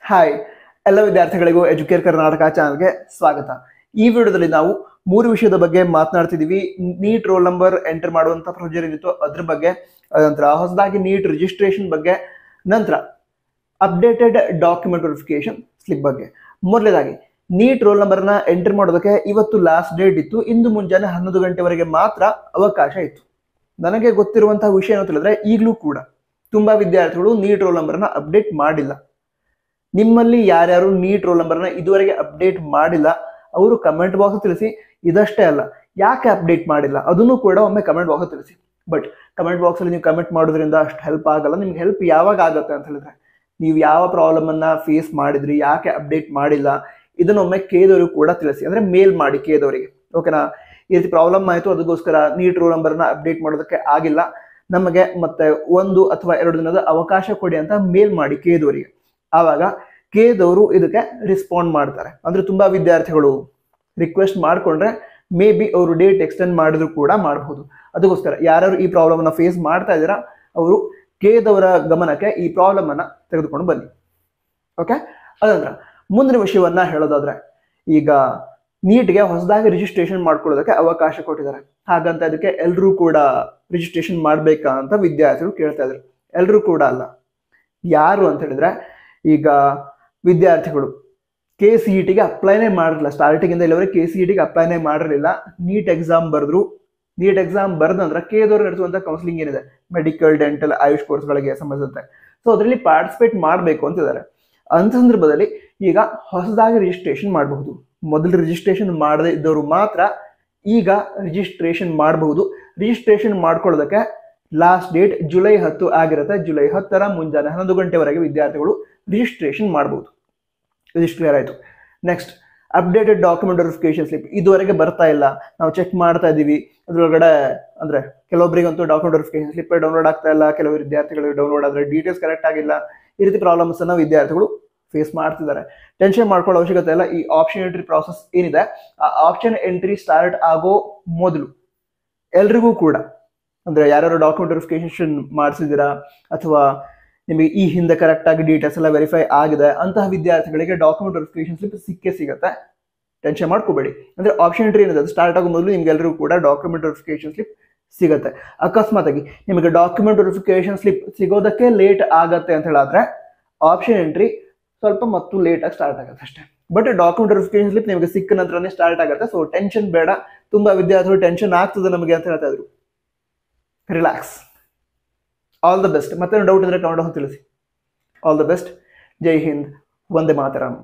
Hi, ಎಲ್ಲ ವಿದ್ಯಾರ್ಥಿಗಳಿಗೂ Educare Karnataka ಚಾನಲ್ಗೆ ಸ್ವಾಗತ. ಈ ವಿಡಿಯೋದಲ್ಲಿ ನಾವು 3 ವಿಷಯದ ಬಗ್ಗೆ ಮಾತನಾಡ್ತಿದೀವಿ. ನೀಟ್ ರೋಲ್ ನಂಬರ್ ಎಂಟರ್ ಮಾಡುವಂತ ಪ್ರೊಸೀಜರ್ ಏನಿತ್ತು ಅದ್ರ ಬಗ್ಗೆ, ನಂತರ ಹೊಸದಾಗಿ ನೀಟ್ ರಿಜಿಸ್ಟ್ರೇಷನ್ ಬಗ್ಗೆ, ನಂತರ ಅಪ್ಡೇಟೆಡ್ ಡಾಕ್ಯುಮೆಂಟ್ ವೆರಿಫಿಕೇಶನ್ ಸ್ಲಿಪ್ ಬಗ್ಗೆ. ಮೊದಲನೇದಾಗಿ ನೀಟ್ ರೋಲ್ ನಂಬರ್ ನ ಎಂಟರ್ ಮಾಡೋದಕ್ಕೆ ಇವತ್ತು ಲಾಸ್ಟ್ ಡೇಟ್ ಇತ್ತು. ಇಂದು ಮುಂಜಾನೆ 11 ಗಂಟೆವರೆಗೆ ಮಾತ್ರ ಅವಕಾಶ ಇತ್ತು. ನನಗೆ ಗೊತ್ತಿರುವಂತಹ ವಿಷಯ ಏನು ತಿಳಿದ್ರೆ, ಈಗಲೂ ಕೂಡ ತುಂಬಾ ವಿದ್ಯಾರ್ಥಿಗಳು ನೀಟ್ ರೋಲ್ ನಂಬರ್ ನ ಅಪ್ಡೇಟ್ ಮಾಡಿಲ್ಲ. ನಿಮ್ಮಲ್ಲಿ ಯಾರ್ಯಾರು ನೀಟ್ ರೋಲ್ ನಂಬರ್ನ ಇದುವರೆಗೆ ಅಪ್ಡೇಟ್ ಮಾಡಿಲ್ಲ ಅವರು ಕಮೆಂಟ್ ಬಾಕ್ಸ್ ತಿಳಿಸಿ. ಇದಷ್ಟೇ ಅಲ್ಲ, ಯಾಕೆ ಅಪ್ಡೇಟ್ ಮಾಡಿಲ್ಲ ಅದನ್ನು ಕೂಡ ಒಮ್ಮೆ ಕಮೆಂಟ್ ಬಾಕ್ಸ್ ತಿಳಿಸಿ. ಬಟ್ ಕಮೆಂಟ್ ಬಾಕ್ಸ್ ಅಲ್ಲಿ ನೀವು ಕಮೆಂಟ್ ಮಾಡೋದ್ರಿಂದ ಅಷ್ಟು ಹೆಲ್ಪ್ ಆಗಲ್ಲ. ನಿಮ್ಗೆ ಹೆಲ್ಪ್ ಯಾವಾಗ ಆಗುತ್ತೆ ಅಂತ ಹೇಳಿದ್ರೆ, ನೀವು ಯಾವ ಪ್ರಾಬ್ಲಮ್ ಅನ್ನ ಫೇಸ್ ಮಾಡಿದ್ರಿ, ಯಾಕೆ ಅಪ್ಡೇಟ್ ಮಾಡಿಲ್ಲ ಇದನ್ನೊಮ್ಮೆ ಕೇದವರಿಗೆ ಕೂಡ ತಿಳಿಸಿ. ಅಂದ್ರೆ ಮೇಲ್ ಮಾಡಿ ಕೇದವರಿಗೆ, ಓಕೆನಾ. ಈ ರೀತಿ ಪ್ರಾಬ್ಲಮ್ ಆಯಿತು, ಅದಕ್ಕೋಸ್ಕರ ನೀಟ್ ರೋಲ್ ನಂಬರ್ನ ಅಪ್ಡೇಟ್ ಮಾಡೋದಕ್ಕೆ ಆಗಿಲ್ಲ, ನಮಗೆ ಮತ್ತೆ 1 ಅಥವಾ 2 ದಿನದ ಅವಕಾಶ ಕೊಡಿ ಅಂತ ಮೇಲ್ ಮಾಡಿ ಕೇದವರಿಗೆ. ಆವಾಗ ಕೇದವರು ಇದಕ್ಕೆ ರೆಸ್ಪಾಂಡ್ ಮಾಡ್ತಾರೆ. ಅಂದ್ರೆ ತುಂಬಾ ವಿದ್ಯಾರ್ಥಿಗಳು ರಿಕ್ವೆಸ್ಟ್ ಮಾಡ್ಕೊಂಡ್ರೆ ಮೇ ಬಿ ಅವರು ಡೇಟ್ ಎಕ್ಸ್ಟೆಂಡ್ ಮಾಡಿದ್ರು ಕೂಡ ಮಾಡಬಹುದು. ಅದಕ್ಕೋಸ್ಕರ ಯಾರು ಈ ಪ್ರಾಬ್ಲಮ್ ಅನ್ನ ಫೇಸ್ ಮಾಡ್ತಾ ಇದ್ದೀರಾ ಅವರು ಕೇದವರ ಗಮನಕ್ಕೆ ಈ ಪ್ರಾಬ್ಲಮ್ ಅನ್ನ ತೆಗೆದುಕೊಂಡು ಬನ್ನಿ. ಓಕೆ, ಅದಂದ್ರ ಮುಂದಿನ ವಿಷಯವನ್ನ ಹೇಳೋದಾದ್ರೆ, ಈಗ ನೀಟ್ಗೆ ಹೊಸದಾಗಿ ರಿಜಿಸ್ಟ್ರೇಷನ್ ಮಾಡ್ಕೊಳ್ಳೋದಕ್ಕೆ ಅವಕಾಶ ಕೊಟ್ಟಿದ್ದಾರೆ. ಹಾಗಂತ ಇದಕ್ಕೆ ಎಲ್ಲರೂ ಕೂಡ ರಿಜಿಸ್ಟ್ರೇಷನ್ ಮಾಡ್ಬೇಕಾ ಅಂತ ವಿದ್ಯಾರ್ಥಿಗಳು ಕೇಳ್ತಾ ಇದ್ರು. ಎಲ್ಲರೂ ಕೂಡ ಅಲ್ಲ. ಯಾರು ಅಂತ ಹೇಳಿದ್ರೆ, ಈಗ ವಿದ್ಯಾರ್ಥಿಗಳು KCETಗೆ ಅಪ್ಲೈನೇ ಮಾಡಿರಲಿಲ್ಲ. ಸ್ಟಾರ್ಟಿಂಗ್ ಇಂದ ಇಲ್ಲಿವರೆಗೆ KCETಗೆ ಅಪ್ಲೈನೇ ಮಾಡಿರಲಿಲ್ಲ. ನೀಟ್ ಎಕ್ಸಾಮ್ ಬರೆದ್ರು. ನೀಟ್ ಎಕ್ಸಾಮ್ ಬರೆದ ನಂತರ ಕೇದವರು ನಡೆಸುವಂತ ಕೌನ್ಸಿಲಿಂಗ್ ಏನಿದೆ, ಮೆಡಿಕಲ್, ಡೆಂಟಲ್, ಆಯುಷ್ ಕೋರ್ಸ್ಗಳಿಗೆ ಸಂಬಂಧಿಸಿದಂತೆ, ಸೊ ಅದರಲ್ಲಿ ಪಾರ್ಟಿಸಿಪೇಟ್ ಮಾಡಬೇಕು ಅಂತಿದ್ದಾರೆ. ಅಂತ ಸಂದರ್ಭದಲ್ಲಿ ಈಗ ಹೊಸದಾಗಿ ರಿಜಿಸ್ಟ್ರೇಷನ್ ಮಾಡಬಹುದು. ಮೊದಲು ರಿಜಿಸ್ಟ್ರೇಷನ್ ಮಾಡದೇ ಇದ್ದವರು ಮಾತ್ರ ಈಗ ರಿಜಿಸ್ಟ್ರೇಷನ್ ಮಾಡಬಹುದು. ರಿಜಿಸ್ಟ್ರೇಷನ್ ಮಾಡ್ಕೊಳ್ಳೋದಕ್ಕೆ ಲಾಸ್ಟ್ ಡೇಟ್ ಜುಲೈ 10 ಆಗಿರುತ್ತೆ. ಜುಲೈ 10ರ ಮುಂಜಾನೆ 11 ಗಂಟೆವರೆಗೆ ವಿದ್ಯಾರ್ಥಿಗಳು ರಿಜಿಸ್ಟ್ರೇಷನ್ ಮಾಡಬಹುದು. ಇದಿಷ್ಟು ಕ್ಲಿಯರ್ ಆಯಿತು. Next, updated document verification slip ಇದುವರೆಗೆ ಬರ್ತಾ ಇಲ್ಲ. ನಾವು ಚೆಕ್ ಮಾಡ್ತಾ ಇದ್ದೀವಿ. ಅದರೊಳಗಡೆ ಅಂದ್ರೆ ಕೆಲವೊಬ್ಬರಿಗಂತೂ ಡಾಕ್ಯುಮೆಂಟ್ ವೆರಿಫಿಕೇಶನ್ ಸ್ಲಿಪ್ ಡೌನ್ಲೋಡ್ ಆಗ್ತಾ ಇಲ್ಲ, ಕೆಲವು ವಿದ್ಯಾರ್ಥಿಗಳಿಗೆ ಡೌನ್ಲೋಡ್ ಆದರೆ ಡೀಟೇಲ್ಸ್ ಕರೆಕ್ಟ್ ಆಗಿಲ್ಲ. ಈ ರೀತಿ ಪ್ರಾಬ್ಲಮ್ಸ್ ಅನ್ನ ವಿದ್ಯಾರ್ಥಿಗಳು ಫೇಸ್ ಮಾಡ್ತಿದ್ದಾರೆ. ಟೆನ್ಷನ್ ಮಾಡ್ಕೊಳ್ಳೋ ಅವಶ್ಯಕತೆ ಇಲ್ಲ. ಈ ಆಪ್ಷನ್ ಎಂಟ್ರಿ ಪ್ರಾಸೆಸ್ ಏನಿದೆ, ಆ ಆಪ್ಷನ್ ಎಂಟ್ರಿ ಸ್ಟಾರ್ಟ್ ಆಗೋ ಮೊದಲು ಎಲ್ರಿಗೂ ಕೂಡ, ಅಂದ್ರೆ ಯಾರ್ಯಾರು ಡಾಕ್ಯುಮೆಂಟ್ ವೆರಿಫಿಕೇಶನ್ ಮಾಡಿಸಿದ್ದೀರಾ ಅಥವಾ ನಿಮಗೆ ಈ ಹಿಂದೆ ಕರೆಕ್ಟ್ ಆಗಿ ಡೀಟೇಲ್ಸ್ ಎಲ್ಲ ವೆರಿಫೈ ಆಗಿದೆ ಅಂತಹ ವಿದ್ಯಾರ್ಥಿಗಳಿಗೆ ಡಾಕ್ಯುಮೆಂಟ್ ವೆರಿಫಿಕೇಶನ್ ಸ್ಲಿಪ್ ಸಿಕ್ಕೇ ಸಿಗುತ್ತೆ. ಟೆನ್ಷನ್ ಮಾಡ್ಕೋಬೇಡಿ. ಅಂದ್ರೆ ಆಪ್ಷನ್ ಎಂಟ್ರಿ ಏನಿದೆ ಅದು ಸ್ಟಾರ್ಟ್ ಆಗೋ ಮೊದಲು ನಿಮ್ಗೆಲ್ಲರಿಗೂ ಕೂಡ ಡಾಕ್ಯುಮೆಂಟ್ ವೆರಿಫಿಕೇಶನ್ ಸ್ಲಿಪ್ ಸಿಗುತ್ತೆ. ಅಕಸ್ಮಾತ್ ಆಗಿ ನಿಮಗೆ ಡಾಕ್ಯುಮೆಂಟ್ ವೆರಿಫಿಕೇಶನ್ ಸ್ಲಿಪ್ ಸಿಗೋದಕ್ಕೆ ಲೇಟ್ ಆಗತ್ತೆ ಅಂತ ಹೇಳಿದ್ರೆ ಆಪ್ಷನ್ ಎಂಟ್ರಿ ಸ್ವಲ್ಪ ಮತ್ತು ಲೇಟ್ ಆಗಿ ಸ್ಟಾರ್ಟ್ ಆಗುತ್ತೆ ಅಷ್ಟೇ. ಬಟ್ ಡಾಕ್ಯುಮೆಂಟ್ ವೆರಿಫಿಕೇಶನ್ ಸ್ಲಿಪ್ ನಿಮಗೆ ಸಿಕ್ಕ ನಂತರನೇ ಸ್ಟಾರ್ಟ್ ಆಗುತ್ತೆ. ಸೊ ಟೆನ್ಷನ್ ಬೇಡ. ತುಂಬಾ ವಿದ್ಯಾರ್ಥಿಗಳು ಟೆನ್ಷನ್ ಆಗ್ತದೆ ನಮಗೆ ಅಂತ ಹೇಳ್ತಾ ಇದ್ರು. ರಿಲ್ಯಾಕ್ಸ್. All the best. ಮತ್ತೆ ಡೌಟ್ ಇದ್ರೆ ಕಮೆಂಟ್ ತಿಳಿಸಿ. All the best. ಜೈ ಹಿಂದ್. ವಂದೇ ಮಾತರಂ.